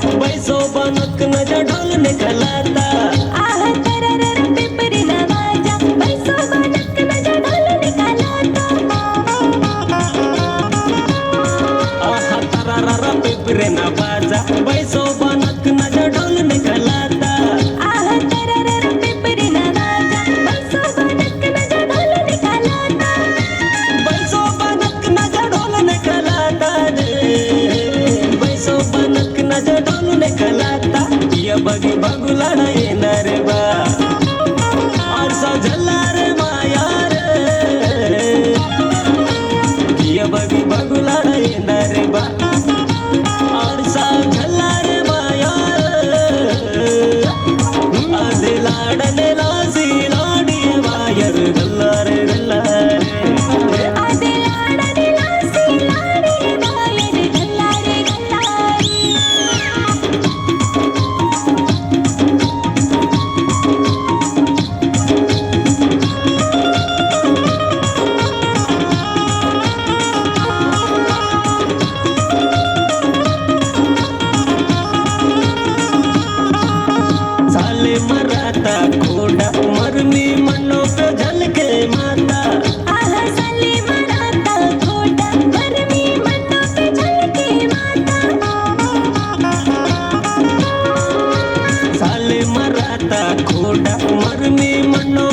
बैसो बनक नजर ढोल निकलाता आह तररर पिपरी नवाजा बैसो बनक नजर ढोल निकालाता आहा तररर पिपरे ना बाजा बैसो बनक नजर ढोल निकलाता आह तररर पिपरी नवाजा बैसो बनक नजर ढोल निकालाता बैसो बनक नजर ढोल निकलाता रे बैसो बनक नजर ढोल निकलाता ये बगी बगुलाना येणार बा आरसा झल्ला रे माया रे ये बगी बगुलाना येणार बा आरसा झल्ला रे माया रे आदे लाडले लासी लाडी वायर गल्ला रे गल्ला रे आदे लाडने लासी लाडी बायर गल्ला रे गल्ला साले मराता खोडा मरमी मनो पे झलके माता आह साली मराता खोटा बरमी मन्नो पे झलके माता साले मराता खोडा मरमी मनो